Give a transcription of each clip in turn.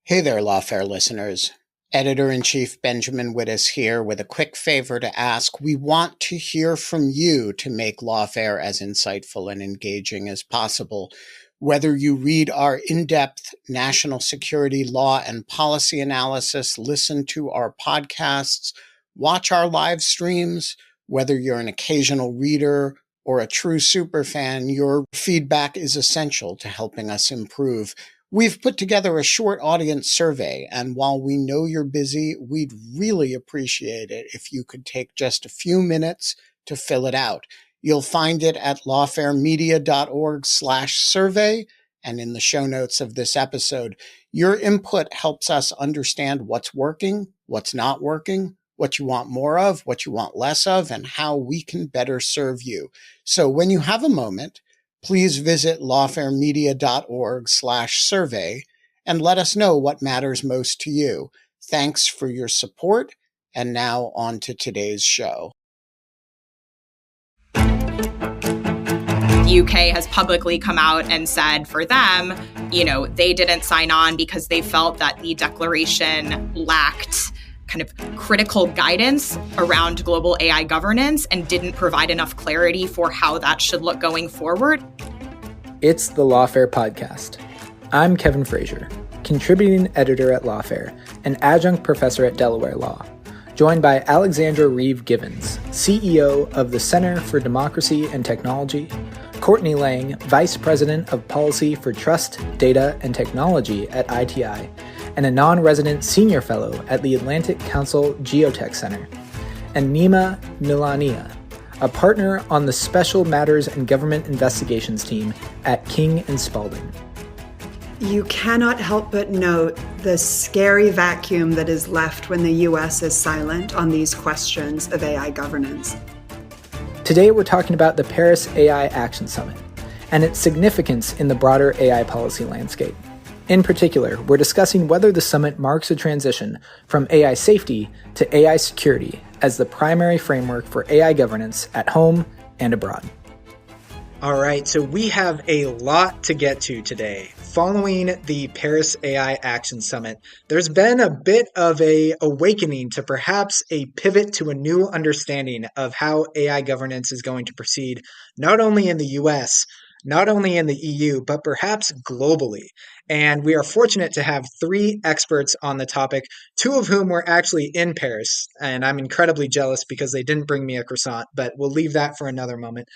Hey there, Lawfare listeners. Editor-in-Chief Benjamin Wittes here with a quick favor to ask. We want to hear from you to make Lawfare as insightful and engaging as possible. Whether you read our in-depth national security law and policy analysis, listen to our podcasts, watch our live streams, whether you're an occasional reader or a true superfan, your feedback is essential to helping us improve. We've put together a short audience survey, and while we know you're busy, we'd really appreciate it if you could take just a few minutes to fill it out. You'll find it at lawfaremedia.org/survey and in the show notes of this episode. Your input helps us understand what's working, what's not working, what you want more of, what you want less of, and how we can better serve you. So when you have a moment, please visit lawfaremedia.org/survey and let us know what matters most to you. Thanks for your support. And now on to today's show. The UK has publicly come out and said for them, they didn't sign on because they felt that the declaration lacked kind of critical guidance around global AI governance and didn't provide enough clarity for how that should look going forward. It's the Lawfare podcast. I'm Kevin Frazier, contributing editor at Lawfare and adjunct professor at Delaware Law, joined by Alexandra Reeve Givens, CEO of the Center for Democracy and Technology, Courtney Lang, Vice President of Policy for Trust, Data, and Technology at ITI, and a non-resident senior fellow at the Atlantic Council GeoTech Center, and Nema Milaninia, a partner on the Special Matters and Government Investigations team at King Spalding. You cannot help but note the scary vacuum that is left when the U.S. is silent on these questions of AI governance. Today we're talking about the Paris AI Action Summit and its significance in the broader AI policy landscape. In particular, we're discussing whether the summit marks a transition from AI safety to AI security as the primary framework for AI governance at home and abroad. All right, so we have a lot to get to today. Following the Paris AI Action Summit, there's been a bit of an awakening to perhaps a pivot to a new understanding of how AI governance is going to proceed, not only in the US, not only in the EU, but perhaps globally. And we are fortunate to have three experts on the topic, two of whom were actually in Paris. And I'm incredibly jealous because they didn't bring me a croissant, but we'll leave that for another moment,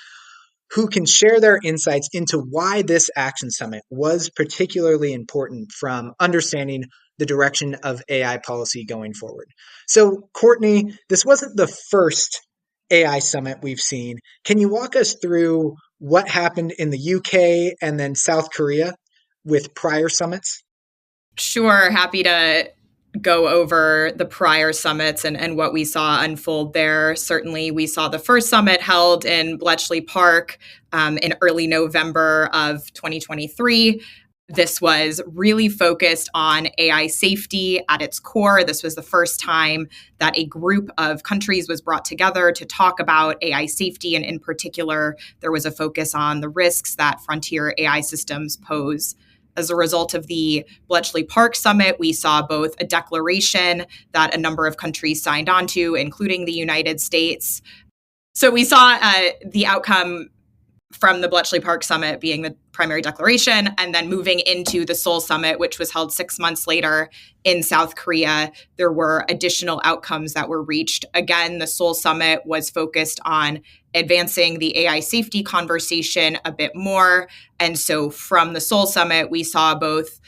who can share their insights into why this action summit was particularly important from understanding the direction of AI policy going forward. So, Courtney, this wasn't the first AI summit we've seen. Can you walk us through what happened in the UK and then South Korea with prior summits? Sure, happy to go over the prior summits and what we saw unfold there. Certainly, we saw the first summit held in Bletchley Park in early November of 2023. This was really focused on AI safety at its core. This was the first time that a group of countries was brought together to talk about AI safety. And in particular, there was a focus on the risks that frontier AI systems pose. As a result of the Bletchley Park Summit, we saw both a declaration that a number of countries signed on to, including the United States. So we saw the outcome from the Bletchley Park Summit being the primary declaration, and then moving into the Seoul Summit, which was held 6 months later in South Korea, there were additional outcomes that were reached. Again, the Seoul Summit was focused on advancing the AI safety conversation a bit more. And so from the Seoul Summit, we saw both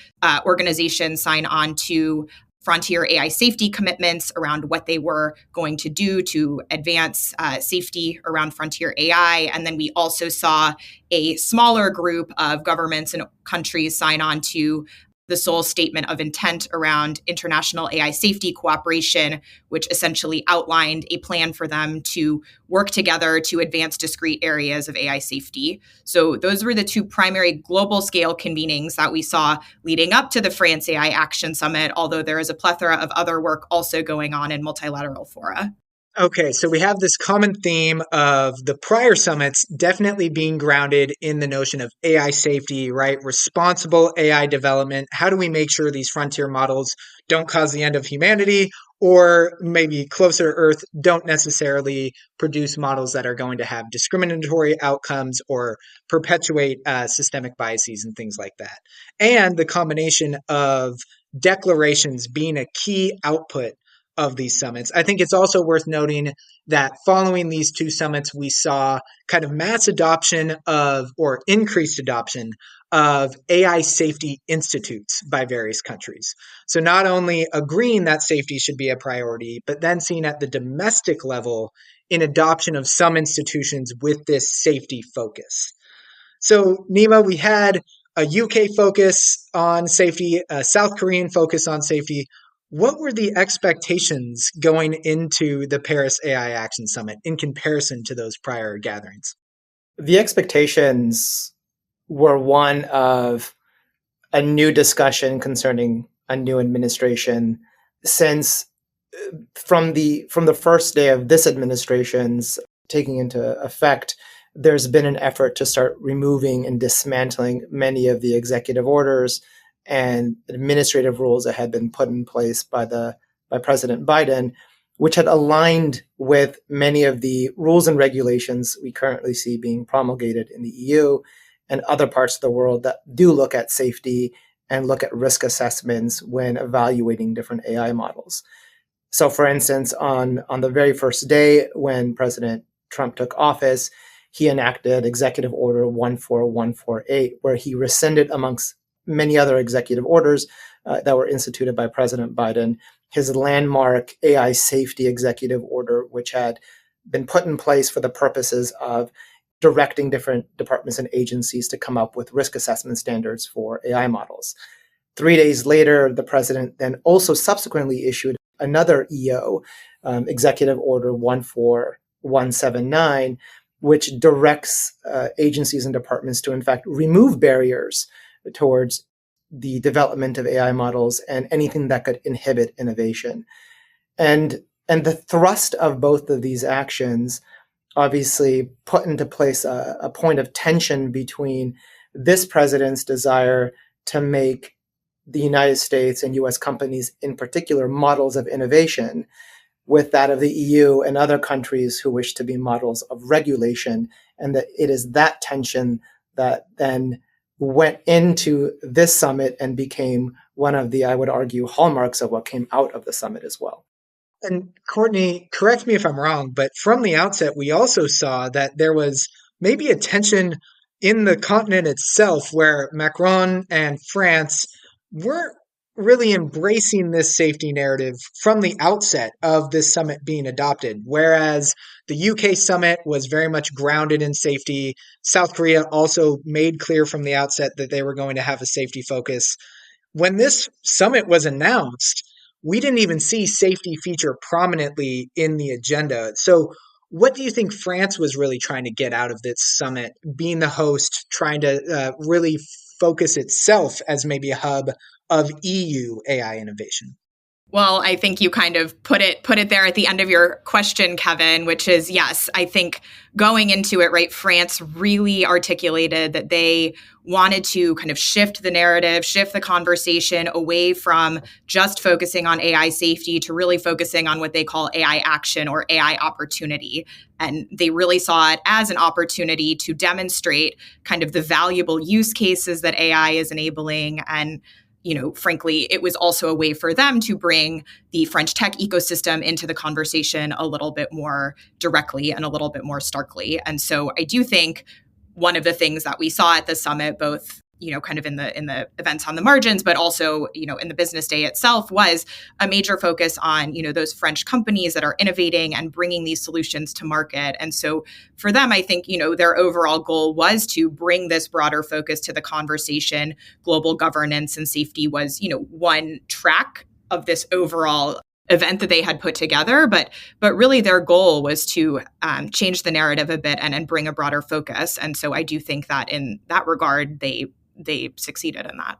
organizations sign on to frontier AI safety commitments around what they were going to do to advance safety around frontier AI. And then we also saw a smaller group of governments and countries sign on to the Seoul Statement of Intent around international AI safety cooperation, which essentially outlined a plan for them to work together to advance discrete areas of AI safety. So those were the two primary global scale convenings that we saw leading up to the France AI Action Summit, although there is a plethora of other work also going on in multilateral fora. Okay, so we have this common theme of the prior summits definitely being grounded in the notion of AI safety, right? Responsible AI development. How do we make sure these frontier models don't cause the end of humanity, or maybe closer to Earth, don't necessarily produce models that are going to have discriminatory outcomes or perpetuate systemic biases and things like that? And the combination of declarations being a key output of these summits. I think it's also worth noting that following these two summits, we saw kind of mass adoption of, or increased adoption of AI safety institutes by various countries. So not only agreeing that safety should be a priority, but then seeing at the domestic level in adoption of some institutions with this safety focus. So, Nema, we had a UK focus on safety, a South Korean focus on safety. What were the expectations going into the Paris AI Action Summit in comparison to those prior gatherings? The expectations were one of a new discussion concerning a new administration, since from the first day of this administration's taking into effect, there's been an effort to start removing and dismantling many of the executive orders and administrative rules that had been put in place by President Biden, which had aligned with many of the rules and regulations we currently see being promulgated in the EU and other parts of the world that do look at safety and look at risk assessments when evaluating different AI models. So, for instance, on the very first day when President Trump took office, he enacted Executive Order 14148, where he rescinded, amongst many other executive orders that were instituted by President Biden, his landmark AI safety executive order, which had been put in place for the purposes of directing different departments and agencies to come up with risk assessment standards for AI models. 3 days later, the president then also subsequently issued another EO, Executive Order 14179, which directs agencies and departments to, in fact, remove barriers towards the development of AI models and anything that could inhibit innovation. And the thrust of both of these actions obviously put into place a point of tension between this president's desire to make the United States and US companies in particular models of innovation with that of the EU and other countries who wish to be models of regulation. And that it is that tension that then went into this summit and became one of the, I would argue, hallmarks of what came out of the summit as well. And Courtney, correct me if I'm wrong, but from the outset, we also saw that there was maybe a tension in the continent itself where Macron and France weren't really embracing this safety narrative from the outset of this summit being adopted. Whereas the UK summit was very much grounded in safety. South Korea also made clear from the outset that they were going to have a safety focus. When this summit was announced, we didn't even see safety feature prominently in the agenda. So what do you think France was really trying to get out of this summit, being the host, trying to really focus itself as maybe a hub of EU AI innovation? Well, I think you kind of put it there at the end of your question, Kevin, which is, yes, I think going into it, right, France really articulated that they wanted to kind of shift the narrative, shift the conversation away from just focusing on AI safety to really focusing on what they call AI action or AI opportunity. And they really saw it as an opportunity to demonstrate kind of the valuable use cases that AI is enabling. And frankly, it was also a way for them to bring the French tech ecosystem into the conversation a little bit more directly and a little bit more starkly. And so I do think one of the things that we saw at the summit, both kind of in the events on the margins, but also, in the business day itself, was a major focus on, those French companies that are innovating and bringing these solutions to market. And so for them, I think, their overall goal was to bring this broader focus to the conversation. Global governance and safety was, one track of this overall event that they had put together, but really their goal was to change the narrative a bit and bring a broader focus. And so I do think that in that regard, they succeeded in that.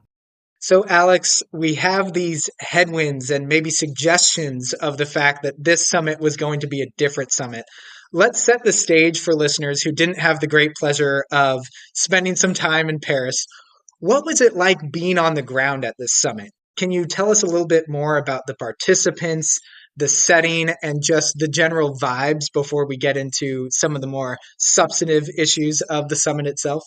So, Alex, we have these headwinds and maybe suggestions of the fact that this summit was going to be a different summit. Let's set the stage for listeners who didn't have the great pleasure of spending some time in Paris. What was it like being on the ground at this summit? Can you tell us a little bit more about the participants, the setting, and just the general vibes before we get into some of the more substantive issues of the summit itself?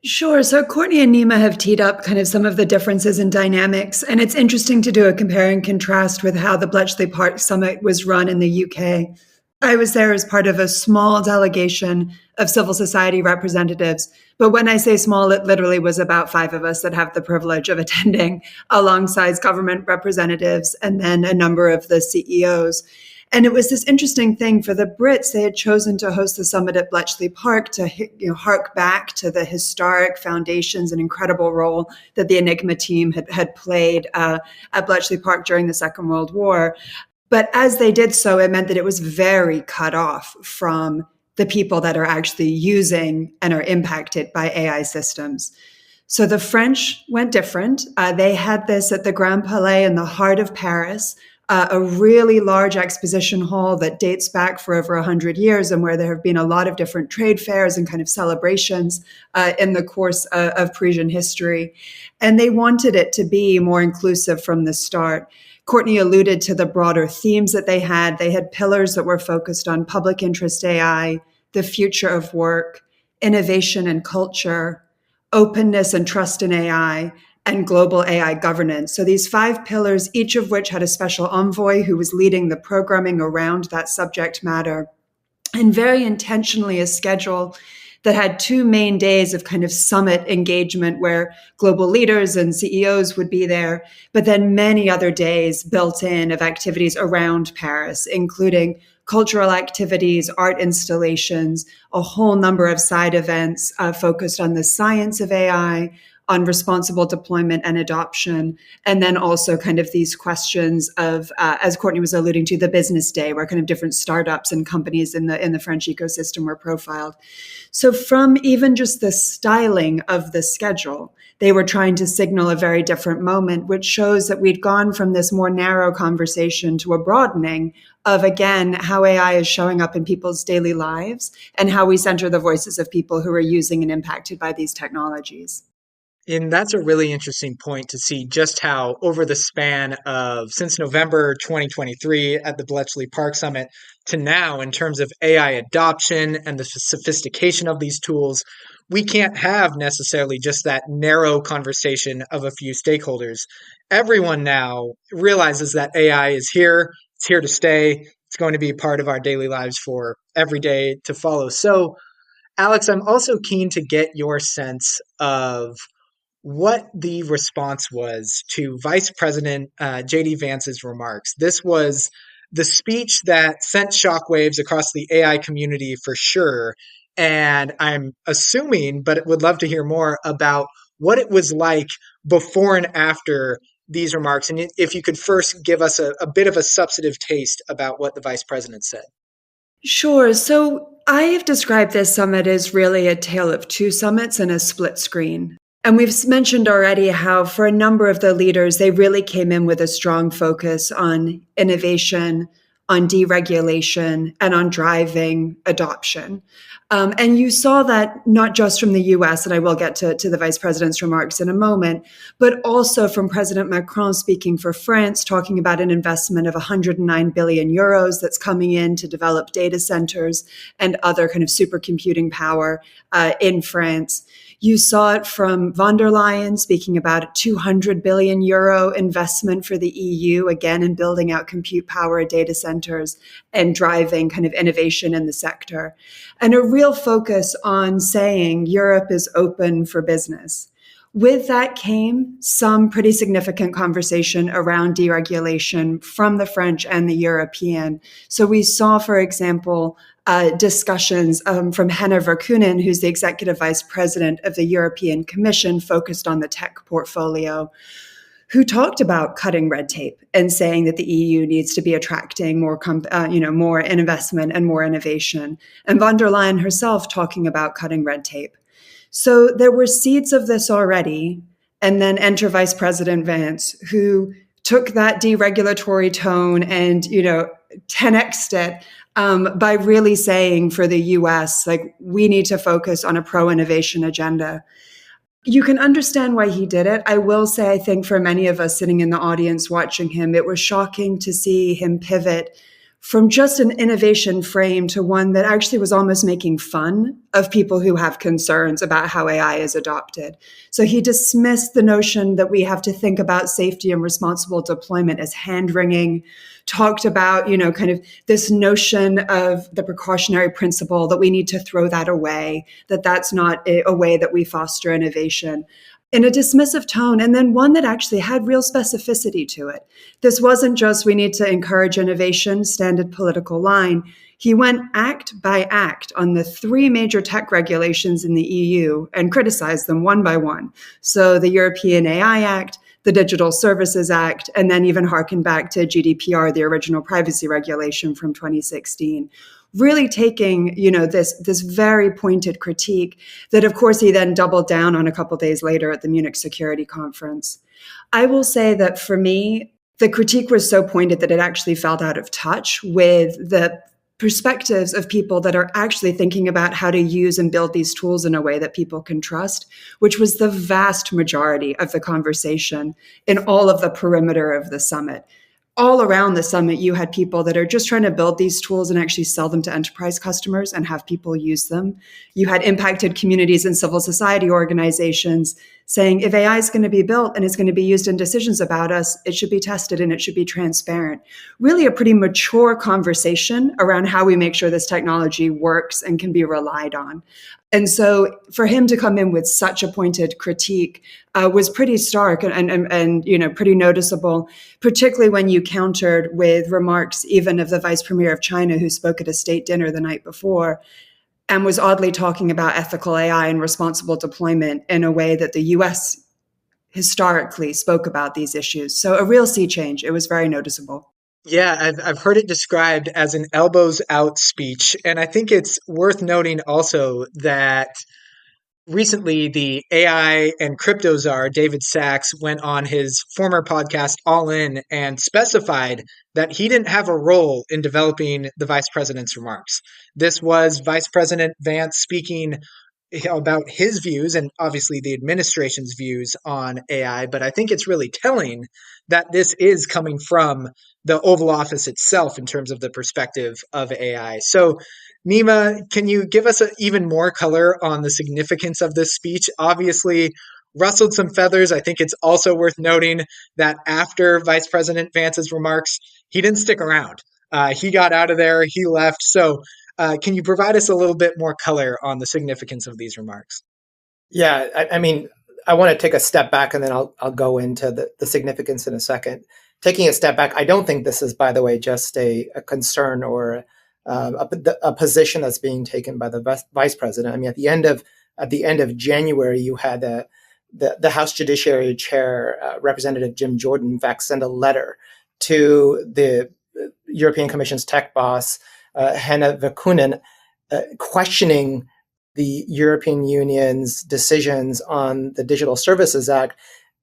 Sure. So Courtney and Nema have teed up kind of some of the differences in dynamics. And it's interesting to do a compare and contrast with how the Bletchley Park Summit was run in the UK. I was there as part of a small delegation of civil society representatives. But when I say small, it literally was about 5 of us that have the privilege of attending alongside government representatives and then a number of the CEOs. And it was this interesting thing for the Brits. They had chosen to host the summit at Bletchley Park to hark back to the historic foundations and incredible role that the Enigma team had played at Bletchley Park during the Second World War. But as they did so, it meant that it was very cut off from the people that are actually using and are impacted by AI systems. So the French went different. They had this at the Grand Palais in the heart of Paris, a really large exposition hall that dates back for over 100 years and where there have been a lot of different trade fairs and kind of celebrations in the course of Parisian history. And they wanted it to be more inclusive from the start. Courtney alluded to the broader themes that they had. They had pillars that were focused on public interest AI, the future of work, innovation and culture, openness and trust in AI, and global AI governance. So these 5 pillars, each of which had a special envoy who was leading the programming around that subject matter, and very intentionally a schedule that had 2 main days of kind of summit engagement where global leaders and CEOs would be there, but then many other days built in of activities around Paris, including cultural activities, art installations, a whole number of side events focused on the science of AI, on responsible deployment and adoption, and then also kind of these questions of, as Courtney was alluding to, the business day, where kind of different startups and companies in the French ecosystem were profiled. So from even just the styling of the schedule, they were trying to signal a very different moment, which shows that we'd gone from this more narrow conversation to a broadening of, again, how AI is showing up in people's daily lives and how we center the voices of people who are using and impacted by these technologies. And that's a really interesting point to see just how over the span of since November 2023 at the Bletchley Park Summit to now, in terms of AI adoption and the sophistication of these tools, we can't have necessarily just that narrow conversation of a few stakeholders. Everyone now realizes that AI is here, it's here to stay, it's going to be part of our daily lives for every day to follow. So, Alex, I'm also keen to get your sense of what the response was to Vice President JD Vance's remarks. This was the speech that sent shockwaves across the AI community for sure. And I'm assuming, but would love to hear more about what it was like before and after these remarks. And if you could first give us a bit of a substantive taste about what the Vice President said. Sure. So I have described this summit as really a tale of 2 summits and a split screen. And we've mentioned already how for a number of the leaders, they really came in with a strong focus on innovation, on deregulation, and on driving adoption. And you saw that not just from the US, and I will get to the Vice President's remarks in a moment, but also from President Macron speaking for France, talking about an investment of 109 billion euros that's coming in to develop data centers and other kind of supercomputing power in France. You saw it from von der Leyen speaking about a 200 billion euro investment for the EU, again, in building out compute power data centers and driving kind of innovation in the sector. And a real focus on saying Europe is open for business. With that came some pretty significant conversation around deregulation from the French and the European. So we saw, for example, discussions from Henna Verkunen, who's the executive vice president of the European Commission focused on the tech portfolio, who talked about cutting red tape and saying that the EU needs to be attracting more investment and more innovation. And von der Leyen herself talking about cutting red tape. So there were seeds of this already. And then enter Vice President Vance, who took that deregulatory tone and, 10x'd it by really saying for the US, like, we need to focus on a pro-innovation agenda. You can understand why he did it. I will say, I think for many of us sitting in the audience watching him, it was shocking to see him pivot from just an innovation frame to one that actually was almost making fun of people who have concerns about how AI is adopted. So he dismissed the notion that we have to think about safety and responsible deployment as hand-wringing, talked about, kind of this notion of the precautionary principle, that we need to throw that away, that that's not a way that we foster innovation, in a dismissive tone, and then one that actually had real specificity to it. This wasn't just, we need to encourage innovation, standard political line. He went act by act on the 3 major tech regulations in the EU and criticized them one by one. So the European AI Act, the Digital Services Act, and then even harken back to GDPR, the original privacy regulation from 2016. Really taking, this very pointed critique that, of course, he then doubled down on a couple days later at the Munich Security Conference. I will say that for me, the critique was so pointed that it actually felt out of touch with the perspectives of people that are actually thinking about how to use and build these tools in a way that people can trust, which was the vast majority of the conversation in all of the perimeter of the summit. All around the summit, you had people that are just trying to build these tools and actually sell them to enterprise customers and have people use them. You had impacted communities and civil society organizations saying, if AI is going to be built and it's going to be used in decisions about us, it should be tested and it should be transparent. Really a pretty mature conversation around how we make sure this technology works and can be relied on. And so for him to come in with such a pointed critique was pretty stark and pretty noticeable, particularly when you countered with remarks even of the vice premier of China, who spoke at a state dinner the night before and was oddly talking about ethical AI and responsible deployment in a way that the US historically spoke about these issues. So a real sea change. It was very noticeable. Yeah, I've heard it described as an elbows out speech. And I think it's worth noting also that recently the AI and crypto czar, David Sachs, went on his former podcast, All In, and specified that he didn't have a role in developing the vice president's remarks. This was Vice President Vance speaking about his views and obviously the administration's views on AI, but I think it's really telling that this is coming from the Oval Office itself in terms of the perspective of AI. So, Nema, can you give us even more color on the significance of this speech? Obviously, rustled some feathers. I think it's also worth noting that after Vice President Vance's remarks, he didn't stick around. He got out of there, he left. So, can you provide us a little bit more color on the significance of these remarks? Yeah, I mean, I want to take a step back and then I'll go into the significance in a second. Taking a step back, I don't think this is, by the way, just a concern or a position that's being taken by the vice president. I mean, at the end of January, you had the House Judiciary Chair, Representative Jim Jordan, in fact, send a letter to the European Commission's tech boss, Hanna Virkunen, questioning the European Union's decisions on the Digital Services Act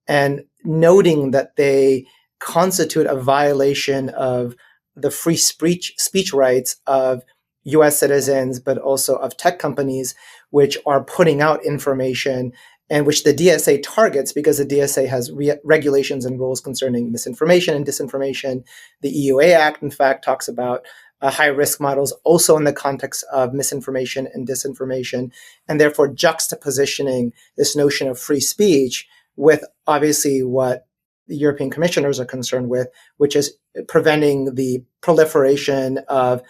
and noting that they constitute a violation of the free speech rights of US citizens, but also of tech companies, which are putting out information and which the DSA targets because the DSA has regulations and rules concerning misinformation and disinformation. The EUA Act, in fact, talks about high-risk models also in the context of misinformation and disinformation, and therefore juxtapositioning this notion of free speech with obviously what the European commissioners are concerned with, which is preventing the proliferation of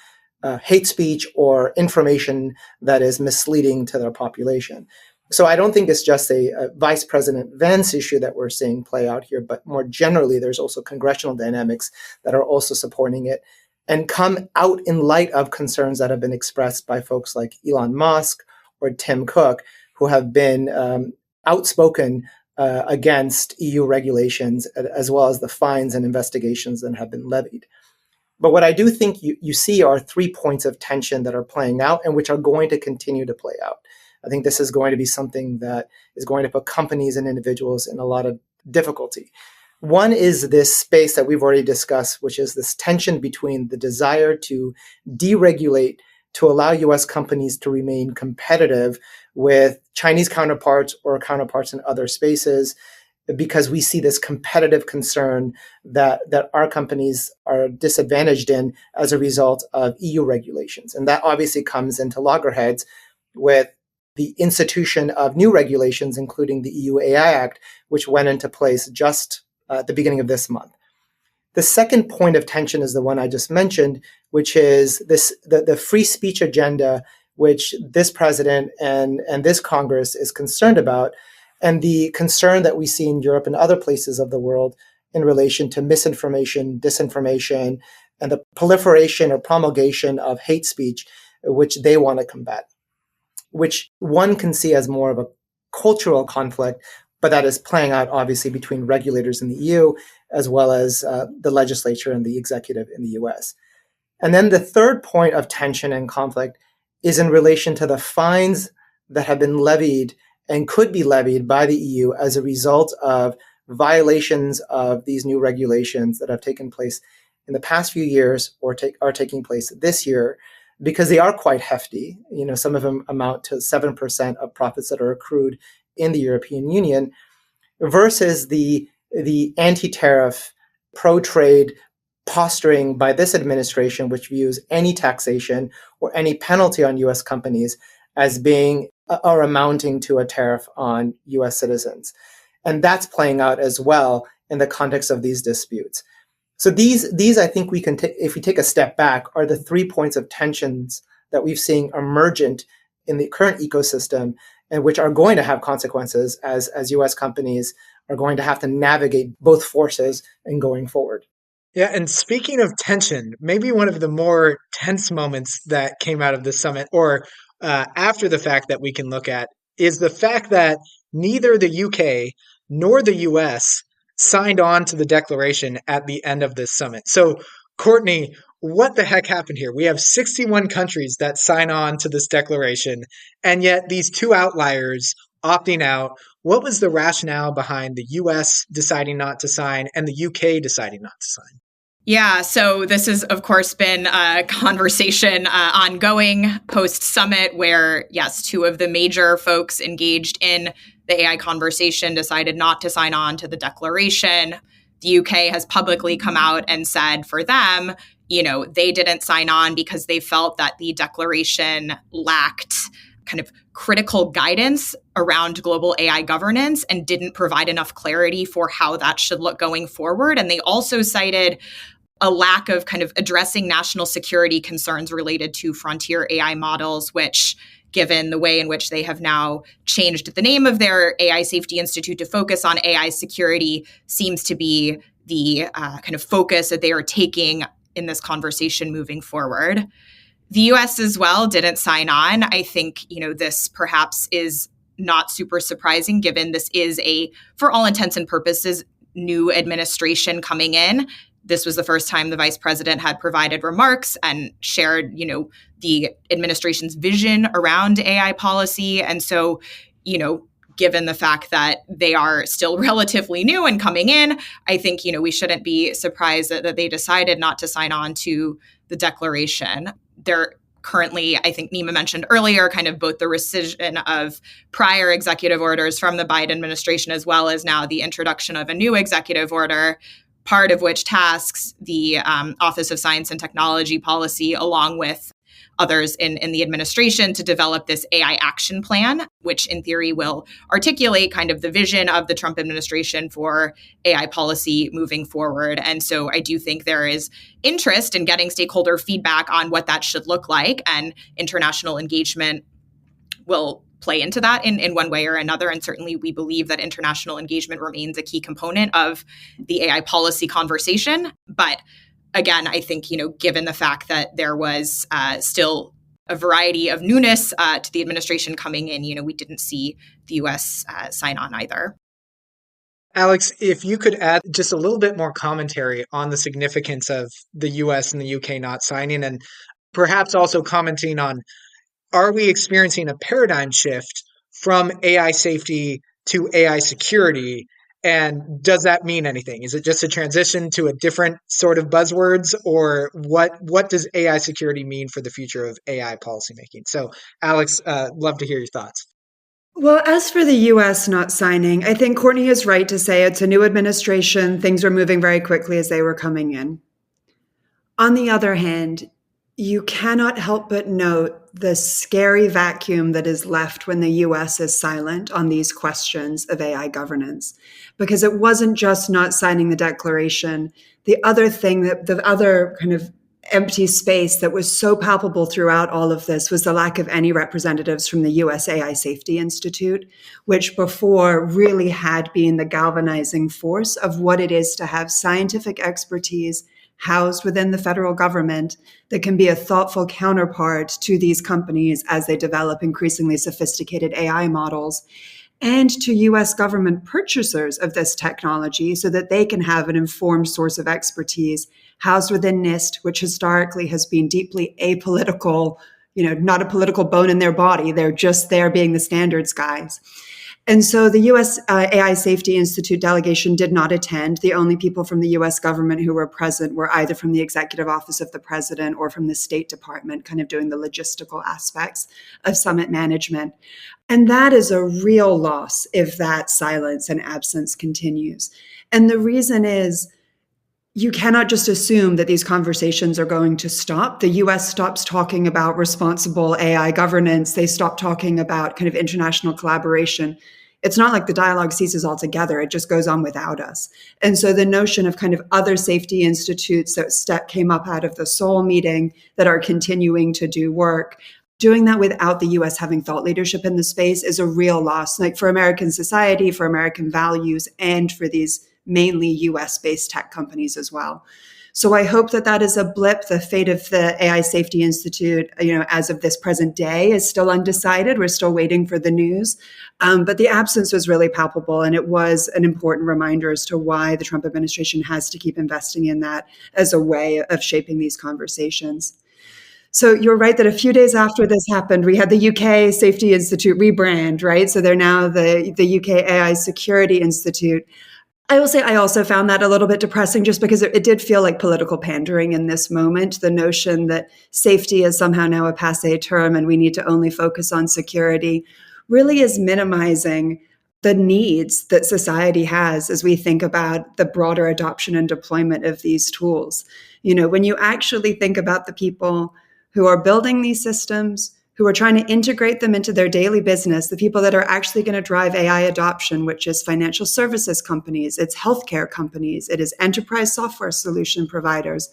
hate speech or information that is misleading to their population. So I don't think it's just a Vice President Vance issue that we're seeing play out here, but more generally, there's also congressional dynamics that are also supporting it and come out in light of concerns that have been expressed by folks like Elon Musk or Tim Cook, who have been outspoken against EU regulations, as well as the fines and investigations that have been levied. But what I do think you see are 3 points of tension that are playing out and which are going to continue to play out. I think this is going to be something that is going to put companies and individuals in a lot of difficulty. One is this space that we've already discussed, which is this tension between the desire to deregulate to allow US companies to remain competitive with Chinese counterparts or counterparts in other spaces, because we see this competitive concern that our companies are disadvantaged in as a result of EU regulations. And that obviously comes into loggerheads with the institution of new regulations, including the EU AI Act, which went into place just at the beginning of this month. The second point of tension is the one I just mentioned, which is the free speech agenda, which this president and this Congress is concerned about, and the concern that we see in Europe and other places of the world in relation to misinformation, disinformation, and the proliferation or promulgation of hate speech, which they want to combat, which one can see as more of a cultural conflict, but that is playing out obviously between regulators in the EU as well as the legislature and the executive in the US. And then the third point of tension and conflict is in relation to the fines that have been levied and could be levied by the EU as a result of violations of these new regulations that have taken place in the past few years or are taking place this year, because they are quite hefty. Some of them amount to 7% of profits that are accrued in the European Union, versus the anti-tariff, pro-trade posturing by this administration, which views any taxation or any penalty on US companies as being or amounting to a tariff on US citizens. And that's playing out as well in the context of these disputes. So these I think we can if we take a step back, are the 3 points of tensions that we've seen emergent in the current ecosystem, and which are going to have consequences as US companies are going to have to navigate both forces in going forward. Yeah, and speaking of tension, maybe one of the more tense moments that came out of this summit, or after the fact that we can look at, is the fact that neither the UK nor the US signed on to the declaration at the end of this summit. So, Courtney, what the heck happened here? We have 61 countries that sign on to this declaration, and yet these two outliers opting out. What was the rationale behind the US deciding not to sign and the UK deciding not to sign? Yeah, so this has, of course, been a conversation ongoing post-summit where, yes, two of the major folks engaged in the AI conversation decided not to sign on to the declaration. The UK has publicly come out and said for them, they didn't sign on because they felt that the declaration lacked kind of critical guidance around global AI governance and didn't provide enough clarity for how that should look going forward. And they also cited a lack of kind of addressing national security concerns related to frontier AI models, which, given the way in which they have now changed the name of their AI Safety Institute to focus on AI security, seems to be the kind of focus that they are taking in this conversation moving forward. The US as well didn't sign on. I think, this perhaps is not super surprising, given this is for all intents and purposes, new administration coming in. This was the first time the vice president had provided remarks and shared, the administration's vision around AI policy. And so, given the fact that they are still relatively new and coming in, I think, we shouldn't be surprised that they decided not to sign on to the declaration. They're currently, I think Nema mentioned earlier, kind of both the rescission of prior executive orders from the Biden administration, as well as now the introduction of a new executive order, part of which tasks the Office of Science and Technology Policy, along with others in the administration, to develop this AI action plan, which in theory will articulate kind of the vision of the Trump administration for AI policy moving forward. And so I do think there is interest in getting stakeholder feedback on what that should look like, and international engagement will play into that in one way or another. And certainly we believe that international engagement remains a key component of the AI policy conversation. But again, I think, given the fact that there was still a variety of newness to the administration coming in, we didn't see the US sign on either. Alex, if you could add just a little bit more commentary on the significance of the US and the UK not signing, and perhaps also commenting on are we experiencing a paradigm shift from AI safety to AI security? And does that mean anything? Is it just a transition to a different sort of buzzwords, or what does AI security mean for the future of AI policymaking? So, Alex, love to hear your thoughts. Well, as for the US not signing, I think Courtney is right to say it's a new administration. Things were moving very quickly as they were coming in. On the other hand, you cannot help but note the scary vacuum that is left when the US is silent on these questions of AI governance. Because it wasn't just not signing the declaration. The other thing, that the other kind of empty space that was so palpable throughout all of this was the lack of any representatives from the US AI Safety Institute, which before really had been the galvanizing force of what it is to have scientific expertise housed within the federal government that can be a thoughtful counterpart to these companies as they develop increasingly sophisticated AI models, and to US government purchasers of this technology so that they can have an informed source of expertise housed within NIST, which historically has been deeply apolitical, not a political bone in their body. They're just there being the standards guys. And so the US AI Safety Institute delegation did not attend. The only people from the US government who were present were either from the Executive Office of the President or from the State Department, kind of doing the logistical aspects of summit management. And that is a real loss if that silence and absence continues. And the reason is, you cannot just assume that these conversations are going to stop. The US stops talking about responsible AI governance. They stop talking about kind of international collaboration. It's not like the dialogue ceases altogether. It just goes on without us. And so the notion of kind of other safety institutes that came up out of the Seoul meeting that are continuing to do work, doing that without the US having thought leadership in the space is a real loss, like for American society, for American values, and for these mainly US-based tech companies as well. So I hope that is a blip. The fate of the AI Safety Institute, as of this present day, is still undecided. We're still waiting for the news. But the absence was really palpable, and it was an important reminder as to why the Trump administration has to keep investing in that as a way of shaping these conversations. So you're right that a few days after this happened, we had the UK Safety Institute rebrand, right? So they're now the UK AI Security Institute. I will say I also found that a little bit depressing just because it did feel like political pandering in this moment. The notion that safety is somehow now a passé term and we need to only focus on security really is minimizing the needs that society has as we think about the broader adoption and deployment of these tools. When you actually think about the people who are building these systems, who are trying to integrate them into their daily business, the people that are actually going to drive AI adoption, which is financial services companies, it's healthcare companies, it is enterprise software solution providers.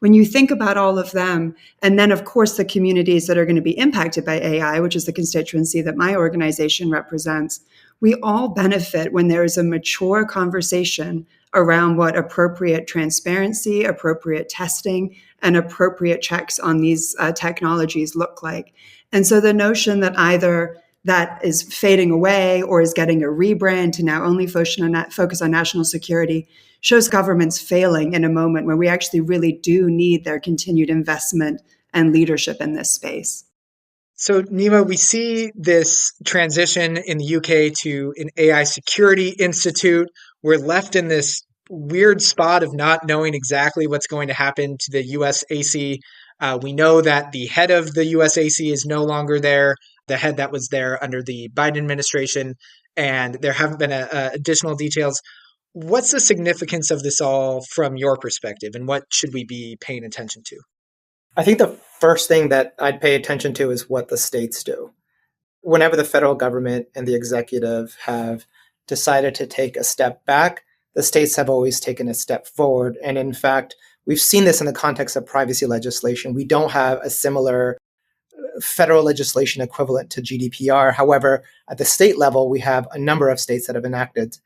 When you think about all of them, and then of course the communities that are going to be impacted by AI, which is the constituency that my organization represents, we all benefit when there is a mature conversation around what appropriate transparency, appropriate testing, and appropriate checks on these technologies look like. And so the notion that either that is fading away or is getting a rebrand to now only focus on national security shows governments failing in a moment where we actually really do need their continued investment and leadership in this space. So, Nema, we see this transition in the UK to an AI Security Institute. We're left in this weird spot of not knowing exactly what's going to happen to the USAC. We know that the head of the USAC is no longer there, the head that was there under the Biden administration, and there haven't been additional details. What's the significance of this all from your perspective, and what should we be paying attention to? I think the first thing that I'd pay attention to is what the states do. Whenever the federal government and the executive have decided to take a step back, the states have always taken a step forward. And in fact, we've seen this in the context of privacy legislation. We don't have a similar federal legislation equivalent to GDPR. However, at the state level, we have a number of states that have enacted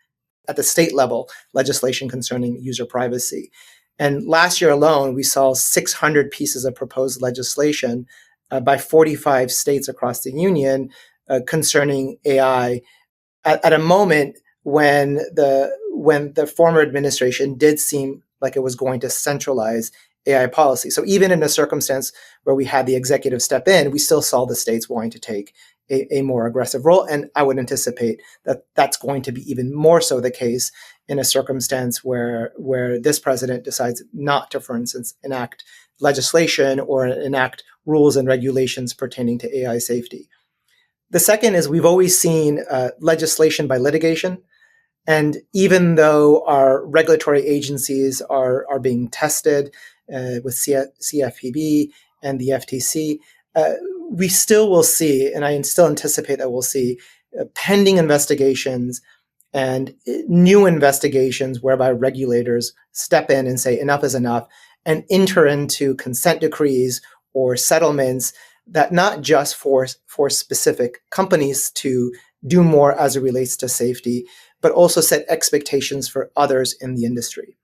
at the state level legislation concerning user privacy. And last year alone, we saw 600 pieces of proposed legislation by 45 states across the union concerning AI at a moment when the former administration did seem like it was going to centralize AI policy. So even in a circumstance where we had the executive step in, we still saw the states wanting to take a more aggressive role. And I would anticipate that that's going to be even more so the case in a circumstance where this president decides not to, for instance, enact legislation or enact rules and regulations pertaining to AI safety. The second is we've always seen legislation by litigation. And even though our regulatory agencies are being tested with CFPB and the FTC, we still will see, and I still anticipate that we'll see pending investigations and new investigations whereby regulators step in and say enough is enough and enter into consent decrees or settlements that not just force specific companies to do more as it relates to safety, but also set expectations for others in the industry.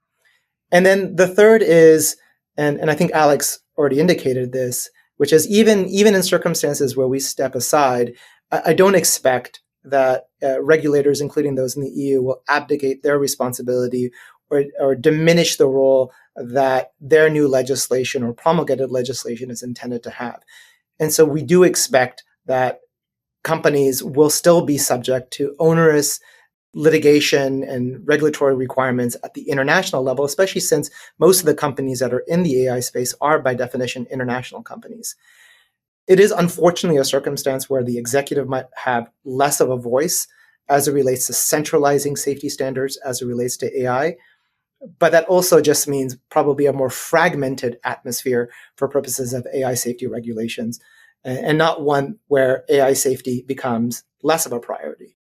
And then the third is, and I think Alex already indicated this, which is even in circumstances where we step aside, I don't expect that regulators, including those in the EU, will abdicate their responsibility or diminish the role that their new legislation or promulgated legislation is intended to have. And so we do expect that companies will still be subject to onerous litigation and regulatory requirements at the international level, especially since most of the companies that are in the AI space are by definition international companies. It is unfortunately a circumstance where the executive might have less of a voice as it relates to centralizing safety standards as it relates to AI. But that also just means probably a more fragmented atmosphere for purposes of AI safety regulations, and not one where AI safety becomes less of a priority.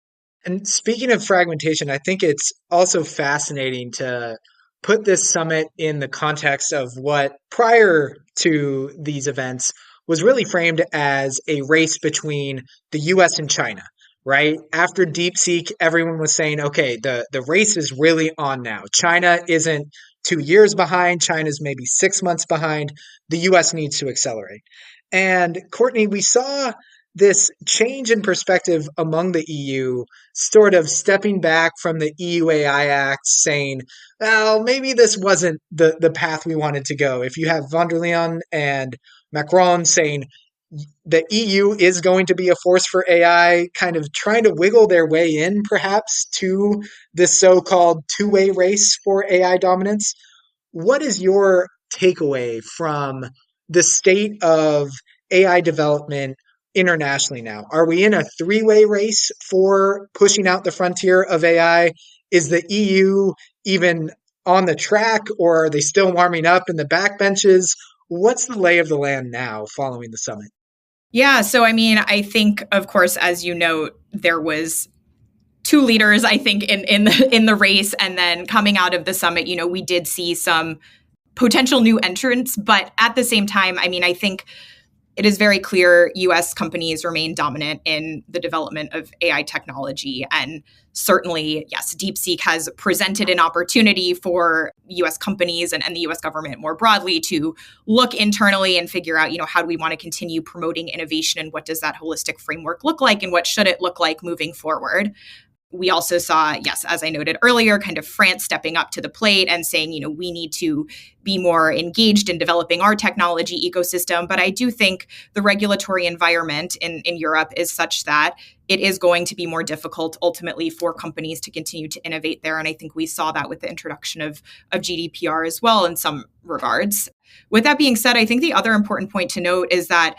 And speaking of fragmentation, I think it's also fascinating to put this summit in the context of what prior to these events was really framed as a race between the US and China, right? After DeepSeek, everyone was saying, okay, the race is really on now. China isn't 2 years behind. China's maybe 6 months behind. The US needs to accelerate. And Courtney, we saw this change in perspective among the EU, sort of stepping back from the EU AI Act, saying, well, maybe this wasn't the path we wanted to go. If you have von der Leyen and Macron saying the EU is going to be a force for AI, kind of trying to wiggle their way in, perhaps, to this so-called two-way race for AI dominance. What is your takeaway from the state of AI development internationally now? Are we in a three-way race for pushing out the frontier of AI? Is the EU even on the track, or are they still warming up in the backbenches? What's the lay of the land now following the summit? Yeah, so I mean, I think, of course, as you note, there was two leaders, I think, in the race, and then coming out of the summit, we did see some potential new entrants, but at the same time, I mean, I think it is very clear US companies remain dominant in the development of AI technology. And certainly, yes, DeepSeek has presented an opportunity for US companies and the US government more broadly to look internally and figure out, how do we want to continue promoting innovation and what does that holistic framework look like and what should it look like moving forward. We also saw, yes, as I noted earlier, kind of France stepping up to the plate and saying, we need to be more engaged in developing our technology ecosystem. But I do think the regulatory environment in Europe is such that it is going to be more difficult ultimately for companies to continue to innovate there. And I think we saw that with the introduction of GDPR as well in some regards. With that being said, I think the other important point to note is that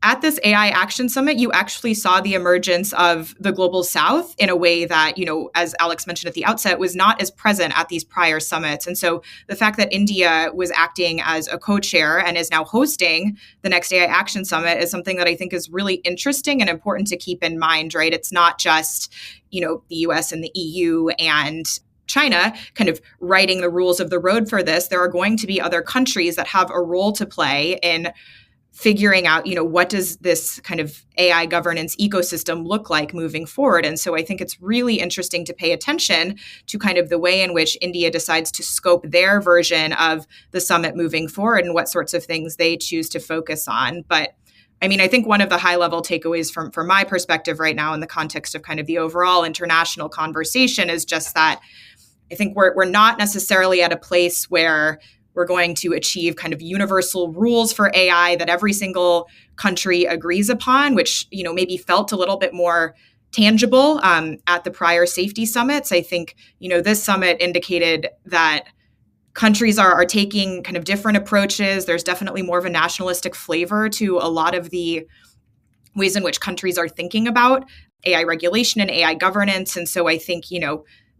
at this AI Action Summit, you actually saw the emergence of the Global South in a way that, as Alex mentioned at the outset, was not as present at these prior summits. And so the fact that India was acting as a co-chair and is now hosting the next AI Action Summit is something that I think is really interesting and important to keep in mind, right? It's not just, the US and the EU and China kind of writing the rules of the road for this. There are going to be other countries that have a role to play in figuring out, what does this kind of AI governance ecosystem look like moving forward? And so I think it's really interesting to pay attention to kind of the way in which India decides to scope their version of the summit moving forward and what sorts of things they choose to focus on. But I mean, I think one of the high level takeaways from my perspective right now in the context of kind of the overall international conversation is just that I think we're not necessarily at a place where we're going to achieve kind of universal rules for AI that every single country agrees upon, which, maybe felt a little bit more tangible at the prior safety summits. I think, this summit indicated that countries are taking kind of different approaches. There's definitely more of a nationalistic flavor to a lot of the ways in which countries are thinking about AI regulation and AI governance. And so I think,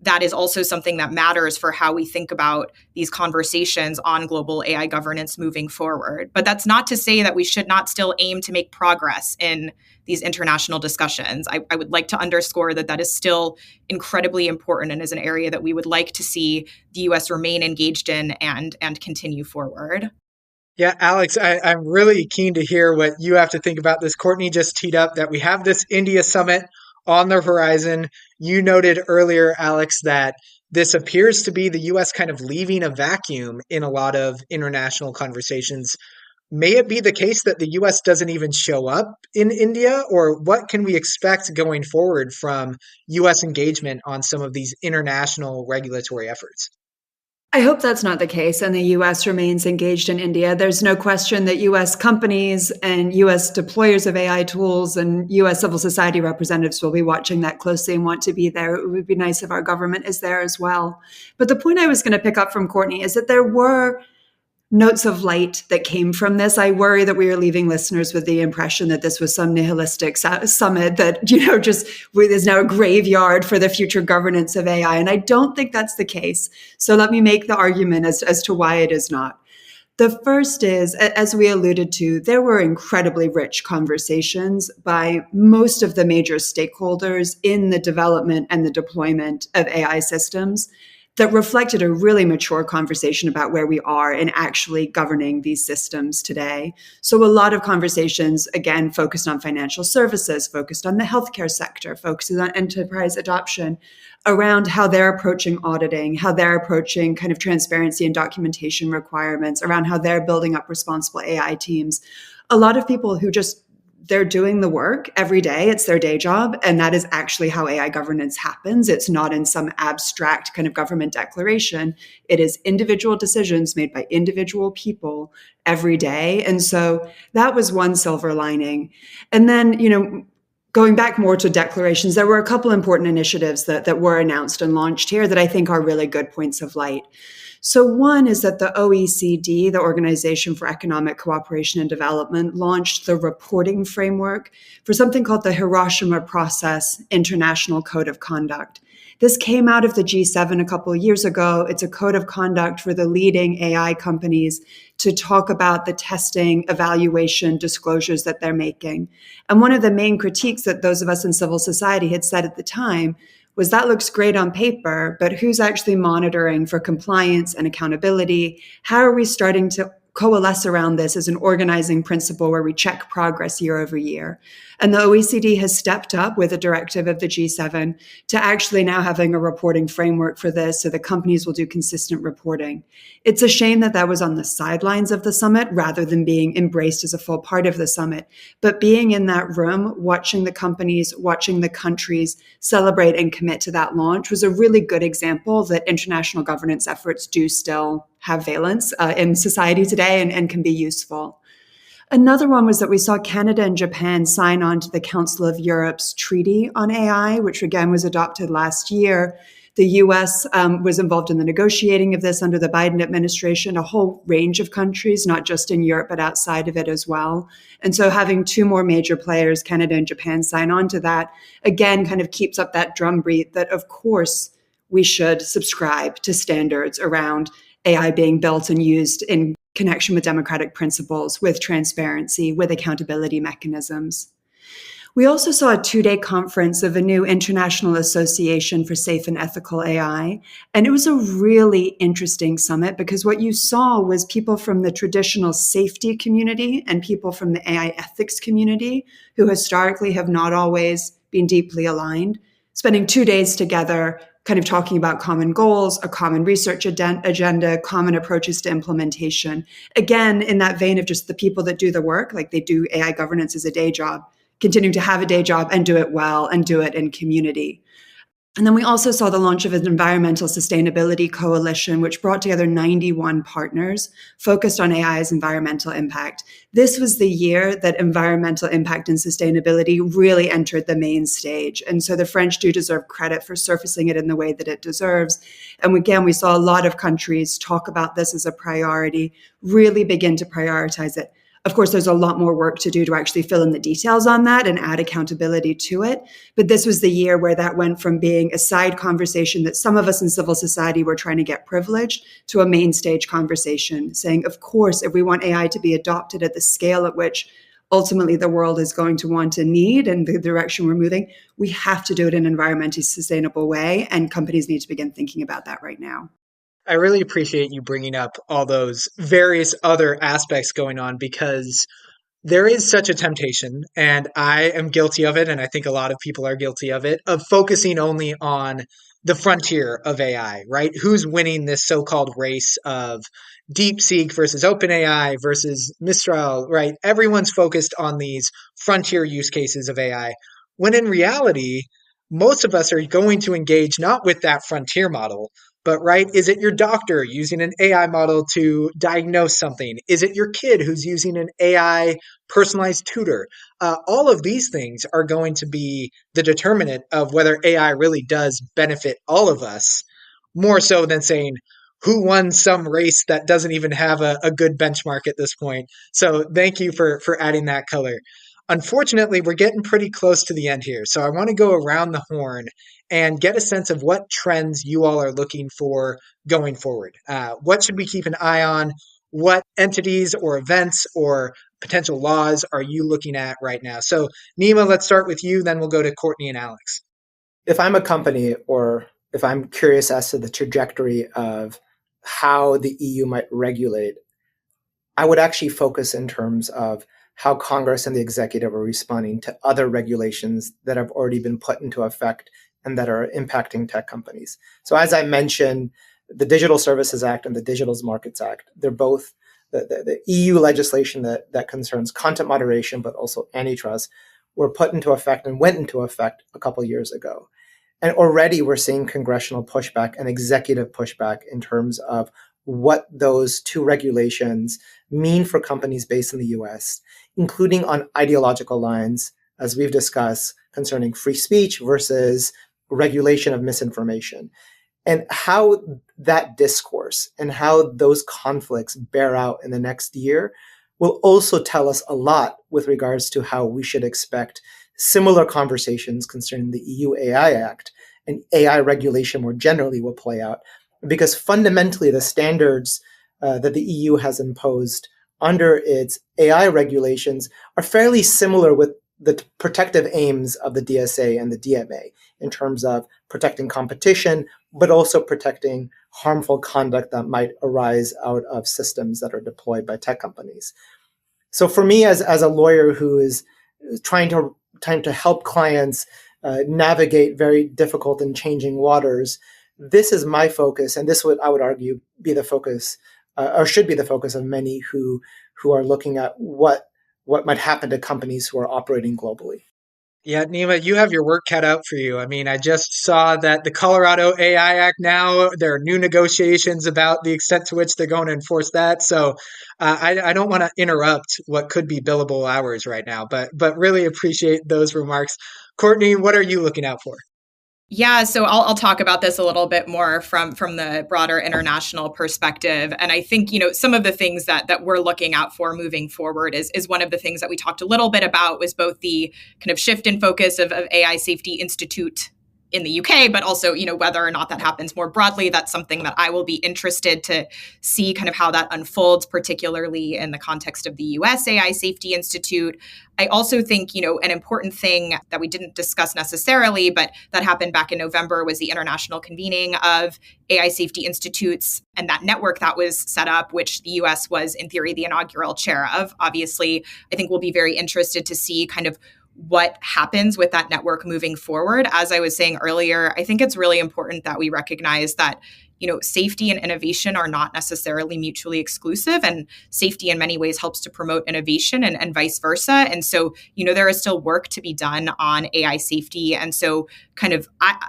that is also something that matters for how we think about these conversations on global AI governance moving forward. But that's not to say that we should not still aim to make progress in these international discussions. I would like to underscore that is still incredibly important and is an area that we would like to see the U.S. remain engaged in and continue forward. Yeah, Alex, I'm really keen to hear what you have to think about this. Courtney just teed up that we have this India summit on the horizon. You noted earlier, Alex, that this appears to be the U.S. kind of leaving a vacuum in a lot of international conversations. May it be the case that the U.S. doesn't even show up in India, or what can we expect going forward from U.S. engagement on some of these international regulatory efforts? I hope that's not the case and the U.S. remains engaged in India. There's no question that U.S. companies and U.S. deployers of AI tools and U.S. civil society representatives will be watching that closely and want to be there. It would be nice if our government is there as well. But the point I was going to pick up from Courtney is that there were notes of light that came from this. I worry that we are leaving listeners with the impression that this was some nihilistic summit that, just is now a graveyard for the future governance of AI. And I don't think that's the case. So let me make the argument as to why it is not. The first is, as we alluded to, there were incredibly rich conversations by most of the major stakeholders in the development and the deployment of AI systems that reflected a really mature conversation about where we are in actually governing these systems today. So a lot of conversations, again, focused on financial services, focused on the healthcare sector, focused on enterprise adoption, around how they're approaching auditing, how they're approaching kind of transparency and documentation requirements, around how they're building up responsible AI teams. A lot of people who they're doing the work every day. It's their day job. And that is actually how AI governance happens. It's not in some abstract kind of government declaration. It is individual decisions made by individual people every day. And so that was one silver lining. And then, going back more to declarations, there were a couple important initiatives that were announced and launched here that I think are really good points of light. So one is that the OECD, the Organization for Economic Cooperation and Development, launched the reporting framework for something called the Hiroshima Process International Code of Conduct. This came out of the G7 a couple of years ago. It's a code of conduct for the leading AI companies to talk about the testing, evaluation, disclosures that they're making. And one of the main critiques that those of us in civil society had said at the time was that looks great on paper, but who's actually monitoring for compliance and accountability? How are we starting to coalesce around this as an organizing principle where we check progress year over year? And the OECD has stepped up with a directive of the G7 to actually now having a reporting framework for this, so the companies will do consistent reporting. It's a shame that was on the sidelines of the summit rather than being embraced as a full part of the summit. But being in that room, watching the companies, watching the countries celebrate and commit to that launch was a really good example that international governance efforts do still have valence in society today and can be useful. Another one was that we saw Canada and Japan sign on to the Council of Europe's Treaty on AI, which again was adopted last year. The US was involved in the negotiating of this under the Biden administration, a whole range of countries, not just in Europe, but outside of it as well. And so having two more major players, Canada and Japan, sign on to that, again, kind of keeps up that drumbeat that, of course, we should subscribe to standards around AI being built and used in connection with democratic principles, with transparency, with accountability mechanisms. We also saw a 2-day conference of a new International Association for Safe and Ethical AI. And it was a really interesting summit because what you saw was people from the traditional safety community and people from the AI ethics community who historically have not always been deeply aligned, spending 2 days together kind of talking about common goals, a common research agenda, common approaches to implementation. Again, in that vein of just the people that do the work, like they do AI governance as a day job, continuing to have a day job and do it well and do it in community. And then we also saw the launch of an environmental sustainability coalition, which brought together 91 partners focused on AI's environmental impact. This was the year that environmental impact and sustainability really entered the main stage. And so the French do deserve credit for surfacing it in the way that it deserves. And again, we saw a lot of countries talk about this as a priority, really begin to prioritize it. Of course, there's a lot more work to do to actually fill in the details on that and add accountability to it. But this was the year where that went from being a side conversation that some of us in civil society were trying to get privileged to a main stage conversation saying, of course, if we want AI to be adopted at the scale at which ultimately the world is going to want and need and the direction we're moving, we have to do it in an environmentally sustainable way. And companies need to begin thinking about that right now. I really appreciate you bringing up all those various other aspects going on because there is such a temptation, and I am guilty of it, and I think a lot of people are guilty of it, of focusing only on the frontier of AI, right? Who's winning this so-called race of DeepSeek versus OpenAI versus Mistral, right? Everyone's focused on these frontier use cases of AI, when in reality, most of us are going to engage not with that frontier model, but right, is it your doctor using an AI model to diagnose something? Is it your kid who's using an AI personalized tutor? All of these things are going to be the determinant of whether AI really does benefit all of us, more so than saying who won some race that doesn't even have a good benchmark at this point. So thank you for adding that color. Unfortunately, we're getting pretty close to the end here. So I want to go around the horn and get a sense of what trends you all are looking for going forward. What should we keep an eye on? What entities or events or potential laws are you looking at right now? So Nema, let's start with you, then we'll go to Courtney and Alex. If I'm a company or if I'm curious as to the trajectory of how the EU might regulate, I would actually focus in terms of how Congress and the executive are responding to other regulations that have already been put into effect and that are impacting tech companies. So as I mentioned, the Digital Services Act and the Digital Markets Act, they're both the EU legislation that concerns content moderation, but also antitrust, were put into effect and went into effect a couple years ago. And already we're seeing congressional pushback and executive pushback in terms of what those two regulations mean for companies based in the US, including on ideological lines, as we've discussed, concerning free speech versus regulation of misinformation. And how that discourse and how those conflicts bear out in the next year will also tell us a lot with regards to how we should expect similar conversations concerning the EU AI Act and AI regulation more generally will play out. Because fundamentally, the standards that the EU has imposed under its AI regulations are fairly similar with the protective aims of the DSA and the DMA in terms of protecting competition, but also protecting harmful conduct that might arise out of systems that are deployed by tech companies. So for me, as a lawyer who is trying to help clients navigate very difficult and changing waters, this is my focus, and this would, I would argue, be the focus, or should be the focus of many who are looking at what might happen to companies who are operating globally. Yeah, Nema, you have your work cut out for you. I mean, I just saw that the Colorado AI Act now, there are new negotiations about the extent to which they're going to enforce that. So I don't want to interrupt what could be billable hours right now, but really appreciate those remarks. Courtney, what are you looking out for? Yeah, so I'll talk about this a little bit more from the broader international perspective. And I think, some of the things that we're looking out for moving forward is one of the things that we talked a little bit about was both the kind of shift in focus of AI Safety Institute in the UK, but also, whether or not that happens more broadly. That's something that I will be interested to see kind of how that unfolds, particularly in the context of the US AI Safety Institute. I also think, an important thing that we didn't discuss necessarily, but that happened back in November was the international convening of AI safety institutes and that network that was set up, which the US was in theory the inaugural chair of. Obviously, I think we'll be very interested to see kind of what happens with that network moving forward. As I was saying earlier, I think it's really important that we recognize that safety and innovation are not necessarily mutually exclusive, and safety in many ways helps to promote innovation and vice versa. And so, there is still work to be done on AI safety. And so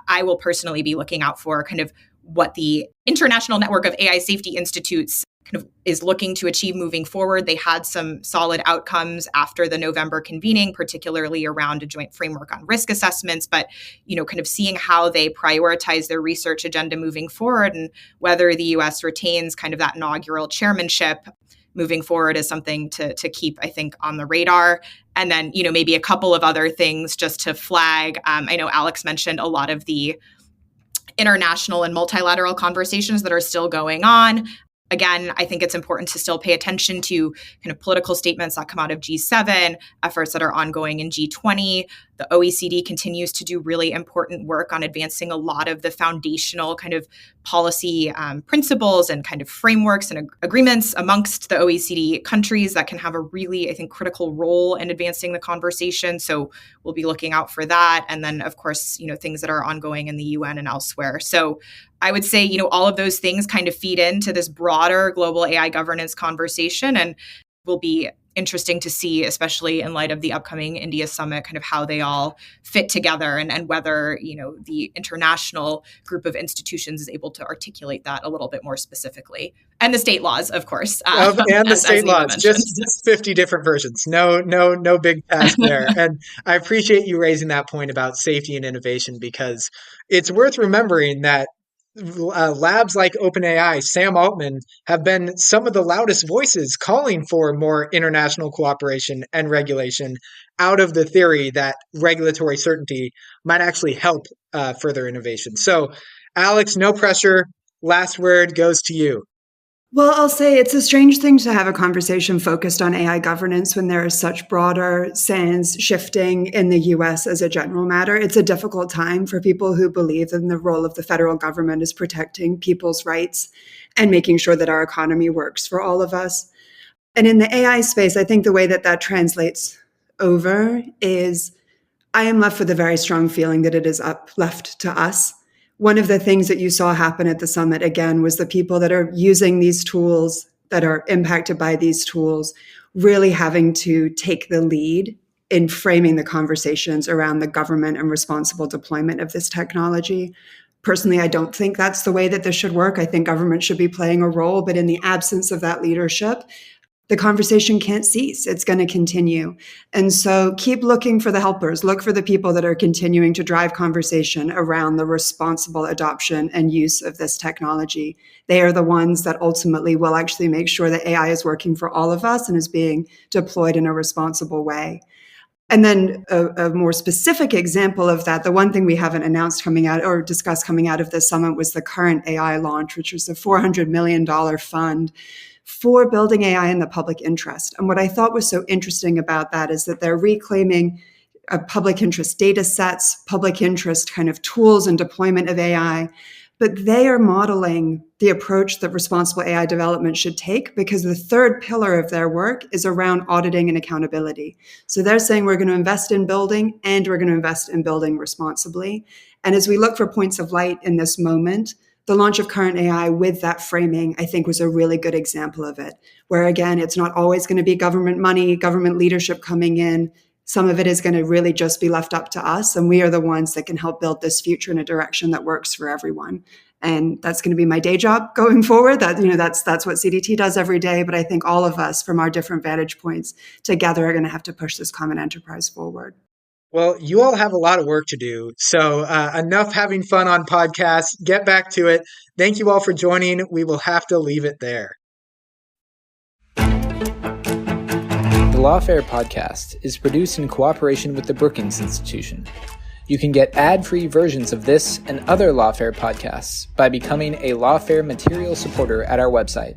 I will personally be looking out for kind of what the International Network of AI Safety Institutes kind of is looking to achieve moving forward. They had some solid outcomes after the November convening, particularly around a joint framework on risk assessments, but, kind of seeing how they prioritize their research agenda moving forward and whether the US retains kind of that inaugural chairmanship moving forward is something to keep, I think, on the radar. And then, maybe a couple of other things just to flag. I know Alex mentioned a lot of the international and multilateral conversations that are still going on. Again, I think it's important to still pay attention to kind of political statements that come out of G7, efforts that are ongoing in G20. The OECD continues to do really important work on advancing a lot of the foundational kind of policy principles and kind of frameworks and agreements amongst the OECD countries that can have a really, I think, critical role in advancing the conversation. So we'll be looking out for that. And then, of course, things that are ongoing in the UN and elsewhere. So I would say, all of those things kind of feed into this broader global AI governance conversation and will be interesting to see, especially in light of the upcoming India summit, kind of how they all fit together and whether, the international group of institutions is able to articulate that a little bit more specifically. And the state laws, of course. And the state laws, just 50 different versions. No big task there. And I appreciate you raising that point about safety and innovation, because it's worth remembering that labs like OpenAI, Sam Altman, have been some of the loudest voices calling for more international cooperation and regulation out of the theory that regulatory certainty might actually help further innovation. So, Alex, no pressure. Last word goes to you. Well, I'll say it's a strange thing to have a conversation focused on AI governance when there is such broader sands shifting in the US as a general matter. It's a difficult time for people who believe in the role of the federal government is protecting people's rights and making sure that our economy works for all of us. And in the AI space, I think the way that translates over is I am left with a very strong feeling that it is left to us. One of the things that you saw happen at the summit, again, was the people that are using these tools, that are impacted by these tools, really having to take the lead in framing the conversations around the government and responsible deployment of this technology. Personally, I don't think that's the way that this should work. I think government should be playing a role, but in the absence of that leadership, the conversation can't cease. It's going to continue. And so keep looking for the helpers. Look for the people that are continuing to drive conversation around the responsible adoption and use of this technology. They are the ones that ultimately will actually make sure that AI is working for all of us and is being deployed in a responsible way. And then a more specific example of that, the one thing we haven't announced coming out or discussed coming out of this summit was the current AI launch, which was a $400 million fund for building AI in the public interest. And what I thought was so interesting about that is that they're reclaiming public interest data sets, public interest kind of tools and deployment of AI, but they are modeling the approach that responsible AI development should take, because the third pillar of their work is around auditing and accountability. So they're saying we're going to invest in building and we're going to invest in building responsibly. And as we look for points of light in this moment, the launch of Current AI with that framing, I think, was a really good example of it, where, again, it's not always going to be government money, government leadership coming in. Some of it is going to really just be left up to us, and we are the ones that can help build this future in a direction that works for everyone. And that's going to be my day job going forward. That's what CDT does every day. But I think all of us, from our different vantage points, together are going to have to push this common enterprise forward. Well, you all have a lot of work to do. So enough having fun on podcasts. Get back to it. Thank you all for joining. We will have to leave it there. The Lawfare podcast is produced in cooperation with the Brookings Institution. You can get ad-free versions of this and other Lawfare podcasts by becoming a Lawfare material supporter at our website,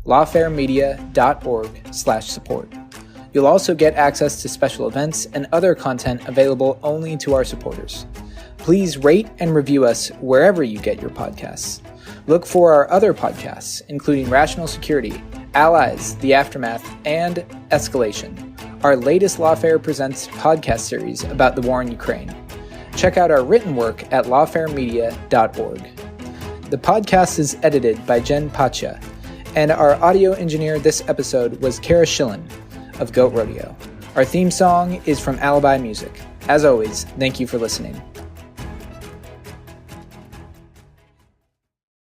lawfaremedia.org/support. You'll also get access to special events and other content available only to our supporters. Please rate and review us wherever you get your podcasts. Look for our other podcasts, including Rational Security, Allies, The Aftermath, and Escalation, our latest Lawfare Presents podcast series about the war in Ukraine. Check out our written work at lawfaremedia.org. The podcast is edited by Jen Pacha, and our audio engineer this episode was Kara Schillen of Goat Rodeo. Our theme song is from Alibi Music. As always, thank you for listening.